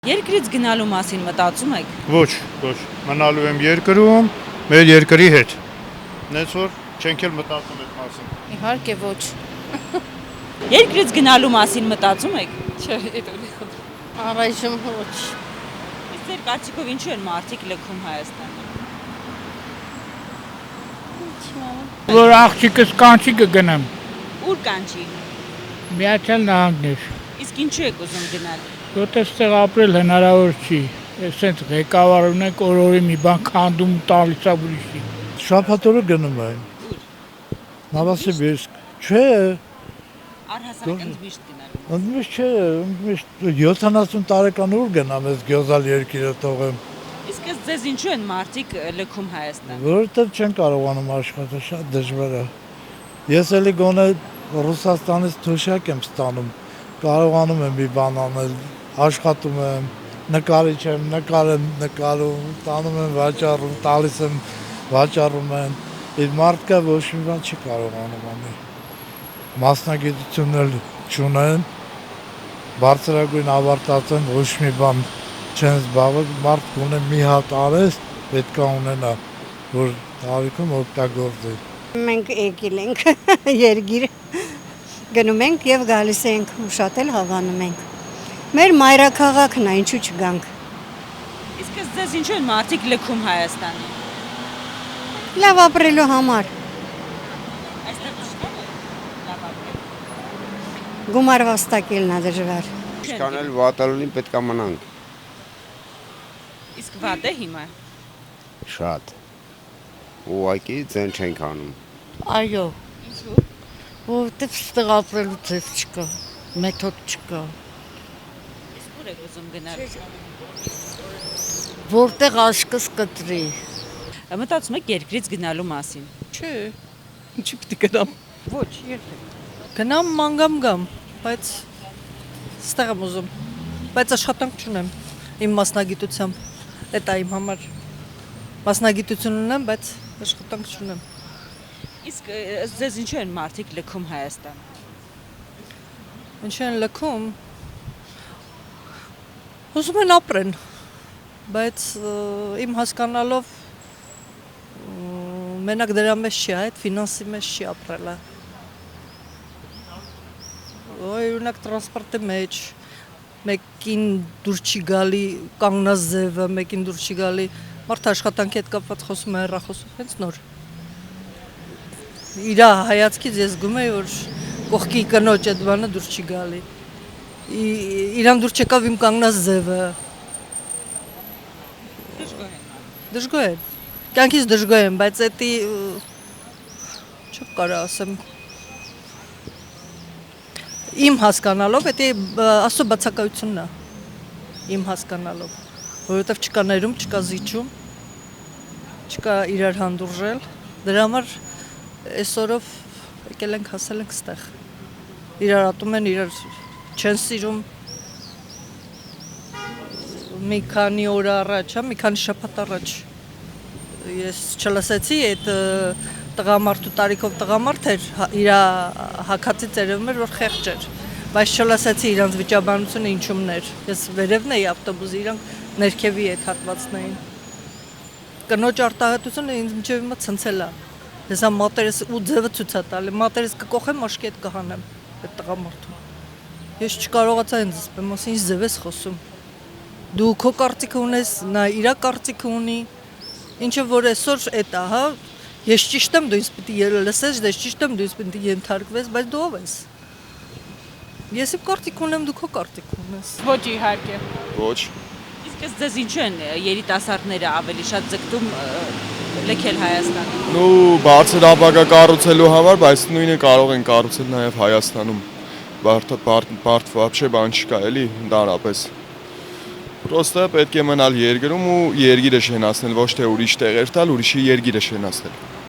Երկրից գնալու մասին մտածում եք։ Ոչ, ոչ, մնալու եմ երկրում, մեր երկրի հետ։ Նենց որ չենք էլ մտածում այդ մասին։ Իհարկե ոչ։ Երկրից գնալու մասին մտածում եք։ Չէ, էդու։ Առայժմ ոչ։ Իսկ ձեր կարծիքով ինչու են մարդիկ լքում Հայաստանը։ Որ աղջիկս կանչի կգնամ, Ուր կանչի։ Միացյալ Նահանգներ, Իսկ ինչու եք ուզում գնալ։ որտեղ ստեղ ապրել հնարավոր չի, այսենց ղեկավար ունենք օր-օրի մի բան քանդում տալիս է ուրիշի։ Շաբաթօրը գնում են։ Նավասիբիրսկ։ Չէ, Առհասարակ ընդմիշտ գնալու։ ընդմիշտ չէ, ընդմիշտ 70 տարեկան ուր գնամ ես գյոզալ երկիրը թողեմ, Իսկ ըստ ձեզ ինչու են մարդիկ լքում Հայաստան։ որովհետև չեն կարողանում աշխատել, շատ դժվար է։ Ես էլի գոնե Ռուսաստանից թոշակ եմ ստանում, կարողանում եմ մի բան անել, աշխատում եմ, նկարիչ եմ, նկարում, տանում եմ վաճառում, տալիս եմ վաճառում են, այդ մարդկա ոչ մի բան չի կարողանում անել։ Մասնագիտություն էլ չունեն, բարձրագույն ավարտած են, ոչ մի բան չեն զբաղվել, մարդ ունեն մի հատ արես, պետք է ունենա, որ տարիքում օգտագործի։ Մենք եկել ենք երգիր գնում ենք եւ գալիս ենք շատ էլ հավանում ենք։ Մեր մայրաքաղաքն է, ինչու չգանք։ Իսկ ըստ ձեզ ինչու են մարդիկ լքում Հայաստանը։ Լավ ապրելու համար, Այստեղ դժվար է լավ ապրել։ գումար վաստակելն է դժվար։ Ինչքան էլ վատալին պետք է մնանք։ Իսկ վատ է հիմա։ Շատ։ Ուղղակի ձեն չենք անում։ Այո, Ինչու։ որովհետև ստեղ ապրելու ձև չկա, մեթոդ չկա։ Իսկ ուր եք ուզում գնալ։ Որտեղ աշկս կտրի։ Մտածում եք երկրից գնալու մասին։ Չէ, ինչի պիտի գնամ։ Ոչ, երբեք։ Գնամ մանգամ գամ, բայց ստեղ եմ ուզում։ Բայց աշխատանք չունեմ իմ մասնագիտությամբ։ Դա իմ համար մասնագիտություն ունեմ, բայց աշխատանք չունեմ։ Իսկ ըստ ձեզ ինչու են մարդիկ լքում Հայաստան։ Ինչ են լքում։ Ուզում են ապրեն, բայց իմ հասկանալով մենակ դրա մեջ չի, այդ ֆինանսի մեջ չի ապրելը։ Օրինակ տրանսպորտի մեջ մեկին դուր չի գալի կանգնած ձևը, մեկին դուր չի գալի մարդը աշխատանքի հետ կապված խոսում է, հեռախոսում, հենց նոր։ Իրա հայացքից ես զգում եմ, որ կողքի կնոջ այդ բանը դուր չի գալի։ Իրան դուր չեկավ իմ կանգնած ձևը։ Դժգոհ եմ։ Կյանքից դժգոհ եմ, բայց էդի չեմ կարող ասեմ։ Իմ հասկանալով էդի աստծո բացակայությունն է։ Իմ հասկանալով, որովհետև չկա ներում, չկա զիջում, չկա իրար հանդուրժել։ Դրա համար այսօրով եկել ենք հասել ենք ստեղ։ Իրար ատում են, իրար չեն սիրում։ Մի քանի օր առաջ, մի քանի շաբաթ առաջ ես չլսեցի այդ տղամարդու տարիքով տղամարդ էր, իր հակացի ծերևում էր, որ խեղճ էր, բայց չլսեցի իրանց վիճաբանությունը ինչումն էր։ Ես վերևն էի ավտոբուսի, իրանք ներքևի այդ հատվածն էին։ Կնոջ արտահայտությունը ինձ մինչև հիմա ցնցել է։ Ես մատերս ու ձևը ցույց է տալի, մատերս կկոխեմ, աշկի հետ կհանեմ այդ տղամարդուն։ Ես չկարողացա ինձ ասեմ, ասի ինչ ձև ես խոսում։ Դու քո կարծիքը ունես, նա իր կարծիքը ունի։ Ինչը որ այսօր էդ է, հա, ես ճիշտ եմ, դու ինձ պիտի լսես, ես ճիշտ եմ, դու ինձ պիտի ենթարկվես, բայց դու ով ես։ Ես իմ կարծիք ունեմ, դու քո կարծիք ունես։ Ոչ իհարկե։ Ոչ։ Իսկ ըստ ձեզ ինչու են երիտասարդները ավելի շատ ձգտում լքել Հայաստանը։ Ну, բարձր ապագա կառուցելու համար, բայց նույնը կարող են կառուցել նաև Հայաստանում։ Բարդ вообще բան չկա, էլի, ընդհանրապես։ Պրոստը պետք է մնալ երկրում ու երգիրը շենացնել, ոչ թե ուրիշ տեղեր տալ, ուրիշի երգիրը շենացնել։